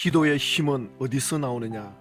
기도의 힘은 어디서 나오느냐?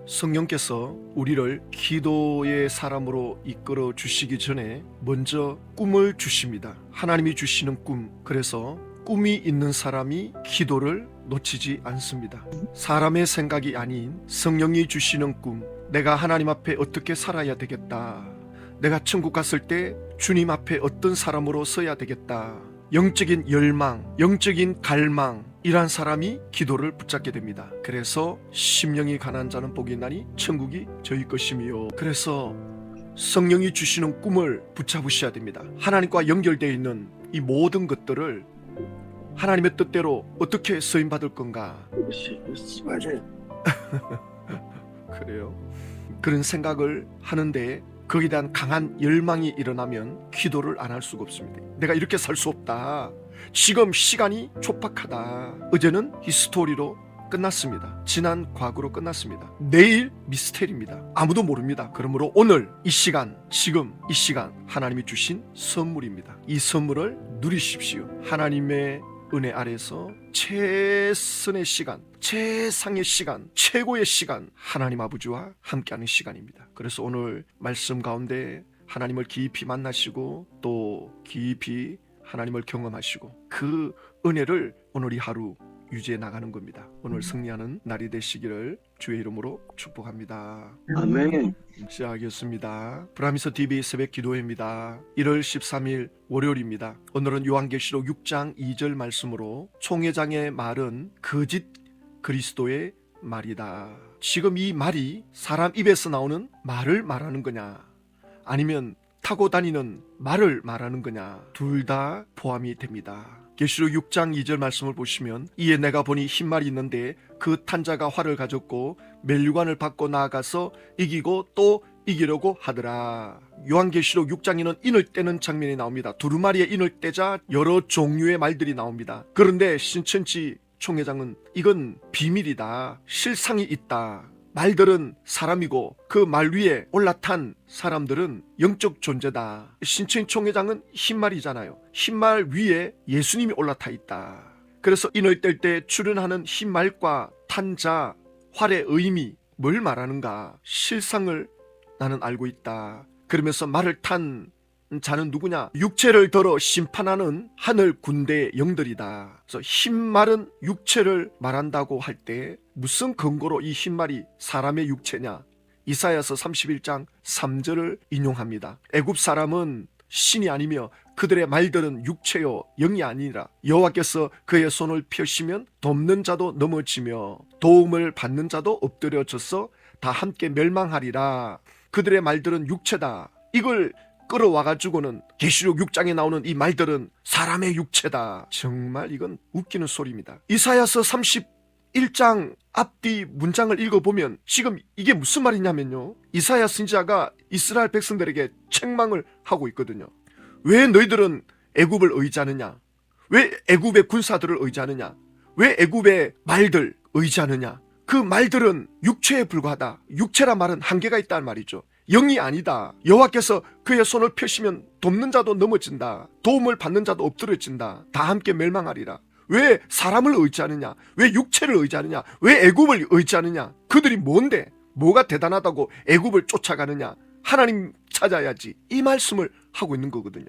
성령께서 우리를 기도의 사람으로 이끌어 주시기 전에 먼저 꿈을 주십니다. 하나님이 주시는 꿈. 그래서 꿈이 있는 사람이 기도를 놓치지 않습니다. 사람의 생각이 아닌 성령이 주시는 꿈. 내가 하나님 앞에 어떻게 살아야 되겠다. 내가 천국 갔을 때 주님 앞에 어떤 사람으로 서야 되겠다. 영적인 열망, 영적인 갈망, 이란 사람이 기도를 붙잡게 됩니다. 그래서 심령이 가난한 자는 복이 있나니 천국이 저희 것이며, 그래서 성령이 주시는 꿈을 붙잡으셔야 됩니다. 하나님과 연결되어 있는 이 모든 것들을 하나님의 뜻대로 어떻게 쓰임받을 건가. 맞아요. 그래요. 그런 생각을 하는데 거기에 대한 강한 열망이 일어나면 기도를 안 할 수가 없습니다. 내가 이렇게 살 수 없다. 지금 시간이 촉박하다. 어제는 히스토리로 끝났습니다. 지난 과거로 끝났습니다. 내일 미스테리입니다. 아무도 모릅니다. 그러므로 오늘 이 시간, 지금 이 시간 하나님이 주신 선물입니다. 이 선물을 누리십시오. 하나님의 은혜 아래서 최선의 시간, 최상의 시간, 최고의 시간, 하나님 아버지와 함께하는 시간입니다. 그래서 오늘 말씀 가운데 하나님을 깊이 만나시고 또 깊이 하나님을 경험하시고 그 은혜를 오늘 이 하루 유지해 나가는 겁니다. 오늘 승리하는 날이 되시기를 주의 이름으로 축복합니다. 아멘. 시작하겠습니다. 브라미서 TV 새벽 기도회입니다. 1월 13일 월요일입니다. 오늘은 요한계시록 6장 2절 말씀으로 총회장의 말은 거짓 그리스도의 말이다. 지금 이 말이 사람 입에서 나오는 말을 말하는 거냐, 아니면 타고 다니는 말을 말하는 거냐, 둘 다 포함이 됩니다. 계시록 6장 2절 말씀을 보시면, 이에 내가 보니 흰 말이 있는데 그 탄 자가 활을 가졌고 멸류관을 받고 나아가서 이기고 또 이기려고 하더라. 요한계시록 6장에는 인을 떼는 장면이 나옵니다. 두루마리에 인을 떼자 여러 종류의 말들이 나옵니다. 그런데 신천지 총회장은 이건 비밀이다. 실상이 있다. 말들은 사람이고 그 말 위에 올라탄 사람들은 영적 존재다. 신천지 총회장은 흰말이잖아요. 흰말 위에 예수님이 올라타 있다. 그래서 인을 뗄 때 출현하는 흰말과 탄자, 활의 의미, 뭘 말하는가? 실상을 나는 알고 있다. 그러면서 말을 탄 자는 누구냐? 육체를 더러 심판하는 하늘 군대의 영들이다. 그래서 흰말은 육체를 말한다고 할 때 무슨 근거로 이 흰말이 사람의 육체냐? 이사야서 31장 3절을 인용합니다. 애굽 사람은 신이 아니며 그들의 말들은 육체요 영이 아니라 여호와께서 그의 손을 펴시면 돕는 자도 넘어지며 도움을 받는 자도 엎드려져서 다 함께 멸망하리라. 그들의 말들은 육체다. 이걸 끌어와가지고는 계시록 6장에 나오는 이 말들은 사람의 육체다. 정말 이건 웃기는 소리입니다. 이사야서 31장 앞뒤 문장을 읽어보면 지금 이게 무슨 말이냐면요, 이사야 선지자가 이스라엘 백성들에게 책망을 하고 있거든요. 왜 너희들은 애굽을 의지하느냐? 왜 애굽의 군사들을 의지하느냐? 왜 애굽의 말들 의지하느냐? 그 말들은 육체에 불과하다. 육체란 말은 한계가 있다는 말이죠. 영이 아니다. 여호와께서 그의 손을 펴시면 돕는 자도 넘어진다. 도움을 받는 자도 엎드려진다. 다 함께 멸망하리라. 왜 사람을 의지하느냐? 왜 육체를 의지하느냐? 왜 애굽을 의지하느냐? 그들이 뭔데? 뭐가 대단하다고 애굽을 쫓아가느냐? 하나님 찾아야지. 이 말씀을 하고 있는 거거든요.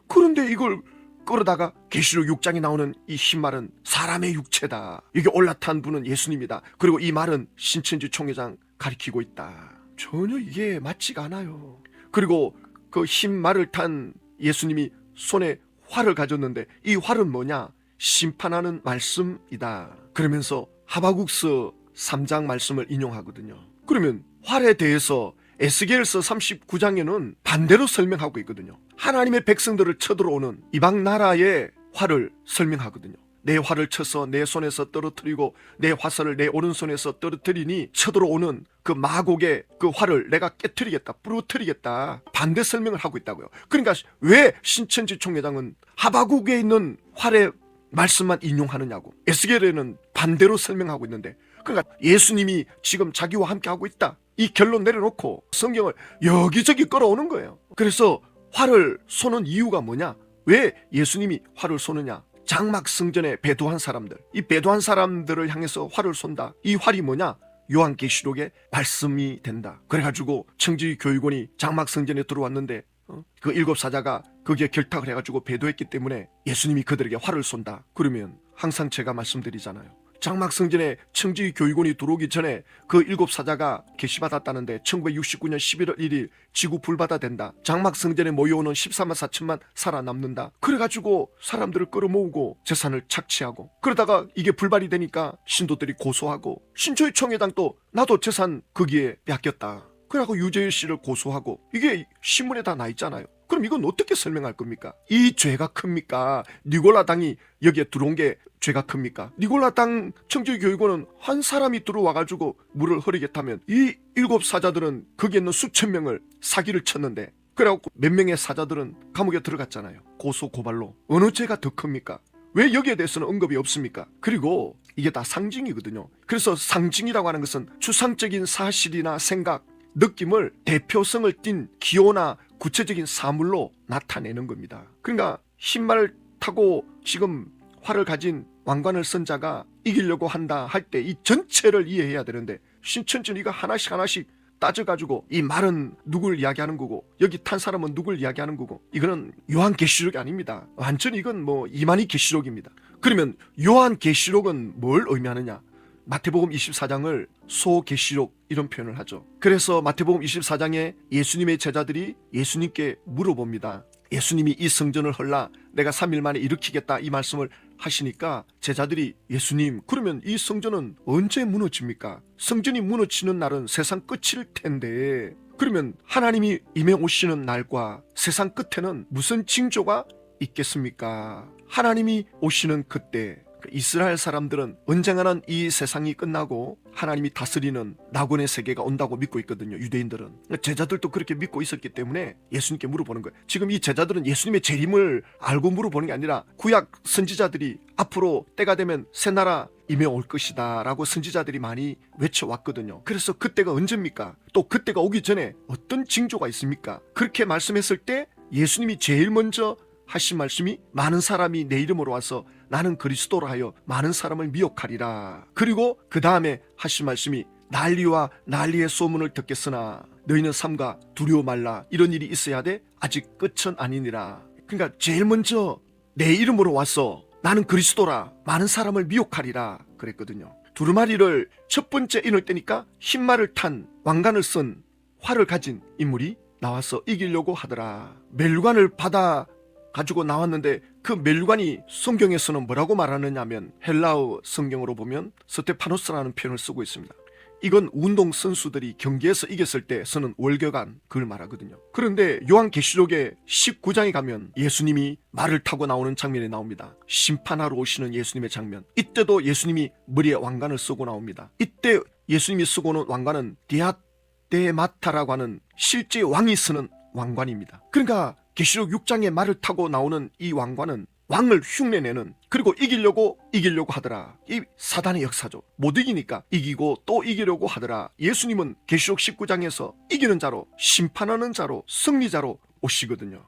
그런데 이걸 끌어다가 계시록 6장에 나오는 이 흰말은 사람의 육체다. 이게 올라탄 분은 예수님이다. 그리고 이 말은 신천지 총회장 가리키고 있다. 전혀 이게 맞지가 않아요. 그리고 그 흰 말을 탄 예수님이 손에 활을 가졌는데 이 활은 뭐냐? 심판하는 말씀이다. 그러면서 하바국서 3장 말씀을 인용하거든요. 그러면 활에 대해서 에스겔서 39장에는 반대로 설명하고 있거든요. 하나님의 백성들을 쳐들어오는 이방 나라의 활을 설명하거든요. 내 활을 쳐서 내 손에서 떨어뜨리고 내 화살을 내 오른손에서 떨어뜨리니 쳐들어오는 그 마곡의 그 활을 내가 깨뜨리겠다, 부러뜨리겠다, 반대 설명을 하고 있다고요. 그러니까 왜 신천지 총회장은 하바국에 있는 활의 말씀만 인용하느냐고, 에스겔에는 반대로 설명하고 있는데, 그러니까 예수님이 지금 자기와 함께 하고 있다, 이 결론 내려놓고 성경을 여기저기 끌어오는 거예요. 그래서 활을 쏘는 이유가 뭐냐? 왜 예수님이 활을 쏘느냐? 장막 성전에 배도한 사람들, 이 배도한 사람들을 향해서 활을 쏜다. 이 활이 뭐냐? 요한계시록의 말씀이 된다. 그래가지고 청지 교육원이 장막 성전에 들어왔는데 그 7사자가 거기에 결탁을 해가지고 배도했기 때문에 예수님이 그들에게 활을 쏜다. 그러면 항상 제가 말씀드리잖아요. 장막 성전에 청지 교육원이 들어오기 전에 그 7사자가 계시받았다는데 1969년 11월 1일 지구 불바다 된다. 장막 성전에 모여오는 14만 4천만 살아남는다. 그래가지고 사람들을 끌어모으고 재산을 착취하고, 그러다가 이게 불발이 되니까 신도들이 고소하고, 신초의 총회장도 나도 재산 거기에 뺏겼다. 그래갖고 유재일 씨를 고소하고, 이게 신문에 다 나 있잖아요. 그럼 이건 어떻게 설명할 겁니까? 이 죄가 큽니까? 니골라 당이 여기에 들어온 게 죄가 큽니까? 니골라 당 청지교육원은 한 사람이 들어와가지고 물을 흐리게 타면 이 7사자들은 거기에 있는 수천 명을 사기를 쳤는데, 그래갖고 몇 명의 사자들은 감옥에 들어갔잖아요. 고소 고발로. 어느 죄가 더 큽니까? 왜 여기에 대해서는 언급이 없습니까? 그리고 이게 다 상징이거든요. 그래서 상징이라고 하는 것은 추상적인 사실이나 생각, 느낌을 대표성을 띤 기호나 구체적인 사물로 나타내는 겁니다. 그러니까 흰말 타고 지금 활을 가진 왕관을 쓴 자가 이기려고 한다 할 때 이 전체를 이해해야 되는데, 신천지는 이거 하나씩 따져가지고 이 말은 누굴 이야기하는 거고 여기 탄 사람은 누굴 이야기하는 거고, 이거는 요한계시록이 아닙니다. 완전히 이건 뭐 이만희 계시록입니다. 그러면 요한계시록은 뭘 의미하느냐? 마태복음 24장을 소계시록 이런 표현을 하죠. 그래서 마태복음 24장에 예수님의 제자들이 예수님께 물어봅니다. 예수님이 이 성전을 헐라 내가 3일 만에 일으키겠다 이 말씀을 하시니까 제자들이 예수님, 그러면 이 성전은 언제 무너집니까? 성전이 무너지는 날은 세상 끝일 텐데, 그러면 하나님이 임해 오시는 날과 세상 끝에는 무슨 징조가 있겠습니까? 하나님이 오시는 그때 이스라엘 사람들은 언젠가는 이 세상이 끝나고 하나님이 다스리는 낙원의 세계가 온다고 믿고 있거든요. 유대인들은. 제자들도 그렇게 믿고 있었기 때문에 예수님께 물어보는 거예요. 지금 이 제자들은 예수님의 재림을 알고 물어보는 게 아니라 구약 선지자들이 앞으로 때가 되면 새 나라 임해 올 것이다 라고 선지자들이 많이 외쳐왔거든요. 그래서 그때가 언제입니까? 또 그때가 오기 전에 어떤 징조가 있습니까? 그렇게 말씀했을 때 예수님이 제일 먼저 하신 말씀이 많은 사람이 내 이름으로 와서 나는 그리스도라 하여 많은 사람을 미혹하리라. 그리고 그 다음에 하신 말씀이 난리와 난리의 소문을 듣겠으나 너희는 삼가 두려워 말라. 이런 일이 있어야 돼. 아직 끝은 아니니라. 그러니까 제일 먼저 내 이름으로 와서 나는 그리스도라 많은 사람을 미혹하리라 그랬거든요. 두루마리를 첫 번째 인을 때니까 흰말을 탄 왕관을 쓴 활을 가진 인물이 나와서 이기려고 하더라. 멜관을 받아 가지고 나왔는데 그 멜관이 성경에서는 뭐라고 말하느냐면 헬라어 성경으로 보면 스테파노스라는 표현을 쓰고 있습니다. 이건 운동 선수들이 경기에서 이겼을 때 쓰는 월계관, 그걸 말하거든요. 그런데 요한계시록의 19장에 가면 예수님이 말을 타고 나오는 장면이 나옵니다. 심판하러 오시는 예수님의 장면. 이때도 예수님이 머리에 왕관을 쓰고 나옵니다. 이때 예수님이 쓰고 오는 왕관은 디아데마타라고 하는 실제 왕이 쓰는 왕관입니다. 그러니까 계시록 6장에 말을 타고 나오는 이 왕관은 왕을 흉내내는, 그리고 이기려고 하더라. 이 사단의 역사죠. 못 이기니까 이기고 또 이기려고 하더라. 예수님은 계시록 19장에서 이기는 자로, 심판하는 자로, 승리자로 오시거든요.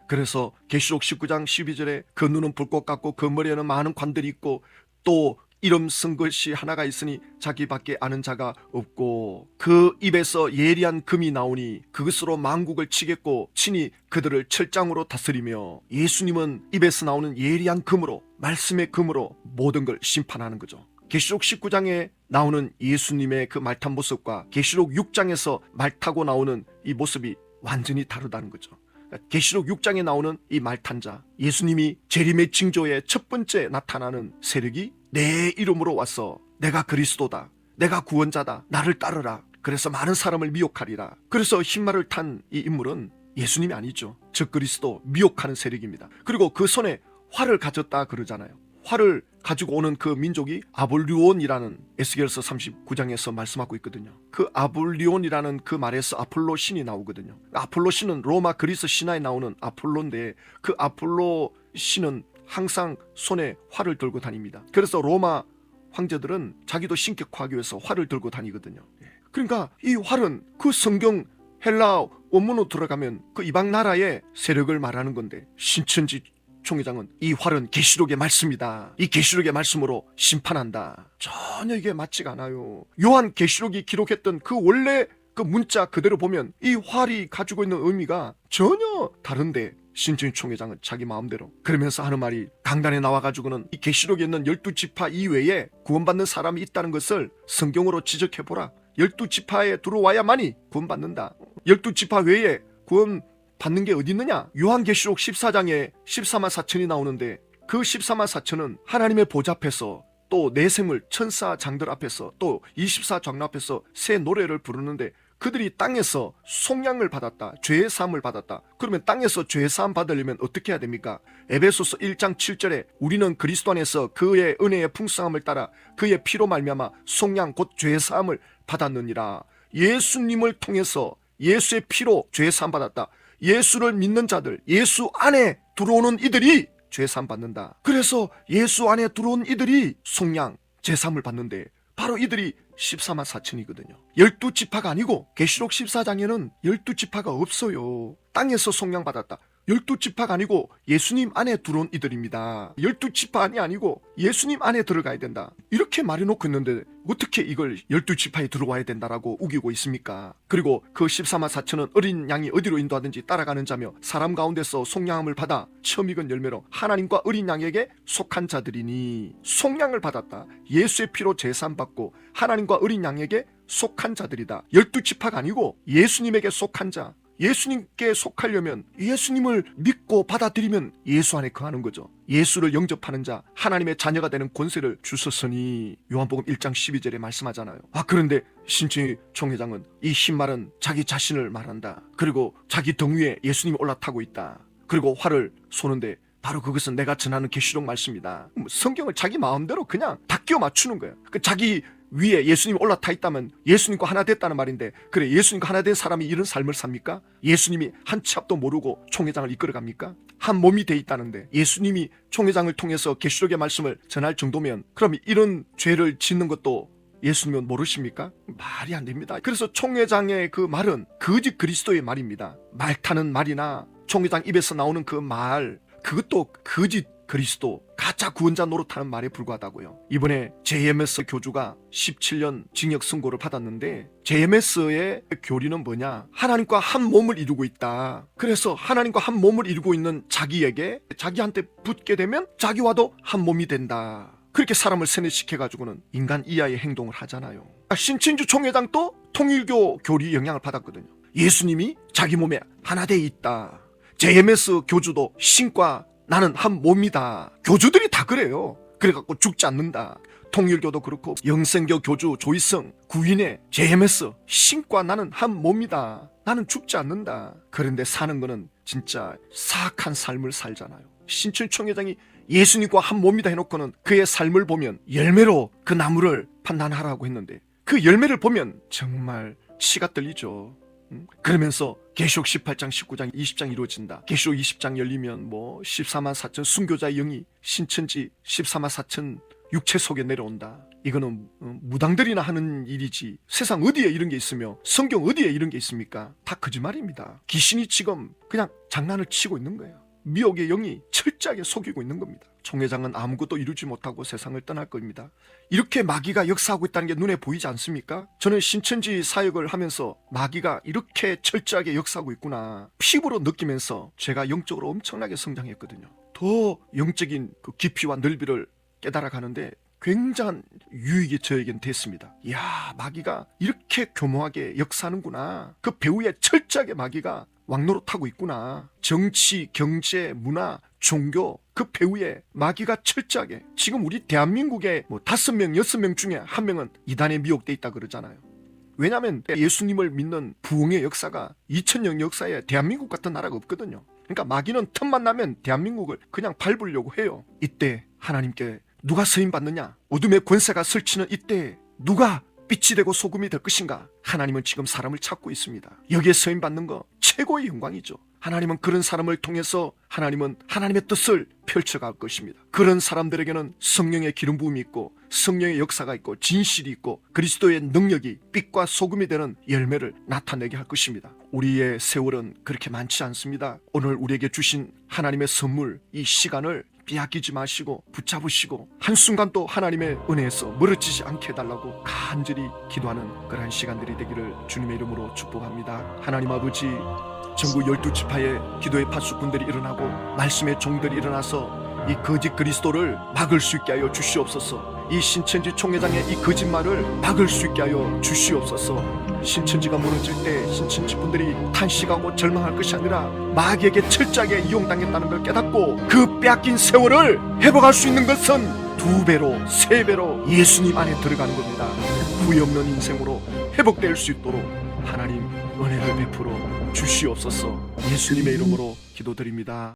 그래서 계시록 19장 12절에 그 눈은 불꽃 같고 그 머리에는 많은 관들이 있고 또 이름 쓴 것이 하나가 있으니 자기밖에 아는 자가 없고 그 입에서 예리한 금이 나오니 그것으로 만국을 치겠고 친히 그들을 철장으로 다스리며, 예수님은 입에서 나오는 예리한 금으로, 말씀의 금으로 모든 걸 심판하는 거죠. 계시록 19장에 나오는 예수님의 그 말탄 모습과 계시록 6장에서 말 타고 나오는 이 모습이 완전히 다르다는 거죠. 계시록 6장에 나오는 이 말탄 자, 예수님이 재림의 징조에 첫 번째 나타나는 세력이 내 이름으로 와서 내가 그리스도다, 내가 구원자다, 나를 따르라, 그래서 많은 사람을 미혹하리라. 그래서 흰말을 탄 이 인물은 예수님이 아니죠. 즉 그리스도, 미혹하는 세력입니다. 그리고 그 손에 활을 가졌다 그러잖아요. 활을 가지고 오는 그 민족이 아볼리온이라는 에스겔서 39장에서 말씀하고 있거든요. 그 아볼리온이라는 그 말에서 아폴로 신이 나오거든요. 아폴로 신은 로마 그리스 신화에 나오는 아폴로인데 그 아폴로 신은 항상 손에 활을 들고 다닙니다. 그래서 로마 황제들은 자기도 신격화하기 위해서 활을 들고 다니거든요. 그러니까 이 활은 그 성경 헬라 원문으로 들어가면 그 이방 나라의 세력을 말하는 건데, 신천지 총회장은 이 활은 계시록의 말씀이다. 이 계시록의 말씀으로 심판한다. 전혀 이게 맞지가 않아요. 요한 계시록이 기록했던 그 원래 그 문자 그대로 보면 이 활이 가지고 있는 의미가 전혀 다른데 신천지 총회장은 자기 마음대로 그러면서 하는 말이 강단에 나와가지고는 이 계시록에 있는 12지파 이외에 구원받는 사람이 있다는 것을 성경으로 지적해보라. 12지파에 들어와야만이 구원받는다. 12지파 외에 구원받는 게 어디 있느냐? 요한계시록 14장에 14만 4천이 나오는데 그 14만 4천은 하나님의 보좌 앞에서 또 내생물 천사 장들 앞에서 또 24장로 앞에서 새 노래를 부르는데 그들이 땅에서 속량을 받았다. 죄의 사함을 받았다. 그러면 땅에서 죄의 사함 받으려면 어떻게 해야 됩니까? 에베소서 1장 7절에 우리는 그리스도 안에서 그의 은혜의 풍성함을 따라 그의 피로 말미암아 속량 곧 죄의 사함을 받았느니라. 예수님을 통해서 예수의 피로 죄의 사함 받았다. 예수를 믿는 자들, 예수 안에 들어오는 이들이 죄 사함 받는다. 그래서 예수 안에 들어온 이들이 속량 제사함을 받는데 바로 이들이 14만 4천이거든요. 12지파가 아니고 계시록 14장에는 12지파가 없어요. 땅에서 속량 받았다. 12지파가 아니고 예수님 안에 들어온 이들입니다. 12지파이 아니고 예수님 안에 들어가야 된다. 이렇게 말해놓고 있는데 어떻게 이걸 12지파에 들어와야 된다라고 우기고 있습니까? 그리고 그 14만 4천은 어린 양이 어디로 인도하든지 따라가는 자며 사람 가운데서 속량함을 받아 처음 익은 열매로 하나님과 어린 양에게 속한 자들이니 속량을 받았다. 예수의 피로 제사함 받고 하나님과 어린 양에게 속한 자들이다. 12지파가 아니고 예수님에게 속한 자. 예수님께 속하려면 예수님을 믿고 받아들이면 예수 안에 거하는 거죠. 예수를 영접하는 자, 하나님의 자녀가 되는 권세를 주셨으니 요한복음 1장 12절에 말씀하잖아요. 그런데 신천지 총회장은 이 흰말은 자기 자신을 말한다. 그리고 자기 등 위에 예수님이 올라타고 있다. 그리고 활을 쏘는데 바로 그것은 내가 전하는 계시록 말씀이다. 성경을 자기 마음대로 그냥 다 끼워 맞추는 거예요. 자기 위에 예수님이 올라타 있다면 예수님과 하나 됐다는 말인데, 그래 예수님과 하나 된 사람이 이런 삶을 삽니까? 예수님이 한 치 앞도 모르고 총회장을 이끌어갑니까? 한 몸이 돼 있다는데 예수님이 총회장을 통해서 계시록의 말씀을 전할 정도면 그럼 이런 죄를 짓는 것도 예수님은 모르십니까? 말이 안 됩니다. 그래서 총회장의 그 말은 거짓 그리스도의 말입니다. 말 타는 말이나 총회장 입에서 나오는 그 말, 그것도 거짓 그리스도, 가짜 구원자 노릇하는 말에 불과하다고요. 이번에 JMS 교주가 17년 징역 선고를 받았는데 JMS의 교리는 뭐냐? 하나님과 한 몸을 이루고 있다. 그래서 하나님과 한 몸을 이루고 있는 자기에게 자기한테 붙게 되면 자기와도 한 몸이 된다. 그렇게 사람을 세뇌시켜가지고는 인간 이하의 행동을 하잖아요. 신천지 총회장도 통일교 교리 영향을 받았거든요. 예수님이 자기 몸에 하나 돼 있다. JMS 교주도 신과 나는 한 몸이다. 교주들이 다 그래요. 그래갖고 죽지 않는다. 통일교도 그렇고 영생교 교주 조이성, 구인의 JMS, 신과 나는 한 몸이다. 나는 죽지 않는다. 그런데 사는 거는 진짜 사악한 삶을 살잖아요. 신천지 총회장이 예수님과 한 몸이다 해놓고는 그의 삶을 보면 열매로 그 나무를 판단하라고 했는데 그 열매를 보면 정말 치가 떨리죠. 그러면서 계시록 18장, 19장, 20장 이루어진다. 계시록 20장 열리면 14만 4천 순교자의 영이 신천지 14만 4천 육체 속에 내려온다. 이거는 무당들이나 하는 일이지 세상 어디에 이런 게 있으며 성경 어디에 이런 게 있습니까? 다 거짓말입니다. 귀신이 지금 그냥 장난을 치고 있는 거예요. 미혹의 영이 철저하게 속이고 있는 겁니다. 총회장은 아무것도 이루지 못하고 세상을 떠날 겁니다. 이렇게 마귀가 역사하고 있다는 게 눈에 보이지 않습니까? 저는 신천지 사역을 하면서 마귀가 이렇게 철저하게 역사하고 있구나 피부로 느끼면서 제가 영적으로 엄청나게 성장했거든요. 더 영적인 그 깊이와 넓이를 깨달아가는데 굉장한 유익이 저에겐 됐습니다. 이야, 마귀가 이렇게 교묘하게 역사하는구나. 그 배후에 철저하게 마귀가 왕노릇하고 있구나. 정치, 경제, 문화, 종교 그 배후에 마귀가 철저하게 지금 우리 대한민국에 5명, 6명 중에 1명은 이단에 미혹돼 있다 그러잖아요. 왜냐하면 예수님을 믿는 부흥의 역사가 2000년 역사에 대한민국 같은 나라가 없거든요. 그러니까 마귀는 틈만 나면 대한민국을 그냥 밟으려고 해요. 이때 하나님께 누가 서임 받느냐? 어둠의 권세가 설치는 이때 누가 빛이 되고 소금이 될 것인가? 하나님은 지금 사람을 찾고 있습니다. 여기에 서임 받는 거 최고의 영광이죠. 하나님은 그런 사람을 통해서 하나님은 하나님의 뜻을 펼쳐갈 것입니다. 그런 사람들에게는 성령의 기름 부음이 있고 성령의 역사가 있고 진실이 있고 그리스도의 능력이 빛과 소금이 되는 열매를 나타내게 할 것입니다. 우리의 세월은 그렇게 많지 않습니다. 오늘 우리에게 주신 하나님의 선물, 이 시간을 빼앗기지 마시고 붙잡으시고 한순간도 하나님의 은혜에서 멀어지지 않게 해달라고 간절히 기도하는 그러한 시간들이 되기를 주님의 이름으로 축복합니다. 하나님 아버지, 전국 12지파의 기도의 파수꾼들이 일어나고 말씀의 종들이 일어나서 이 거짓 그리스도를 막을 수 있게 하여 주시옵소서. 이 신천지 총회장의 이 거짓말을 막을 수 있게 하여 주시옵소서. 신천지가 무너질 때 신천지 분들이 탄식하고 절망할 것이 아니라 마귀에게 철저하게 이용당했다는 걸 깨닫고 그 빼앗긴 세월을 회복할 수 있는 것은 2배로 3배로 예수님 안에 들어가는 겁니다. 후회 없는 인생으로 회복될 수 있도록 하나님 은혜를 베풀어 주시옵소서. 예수님의 이름으로 기도드립니다.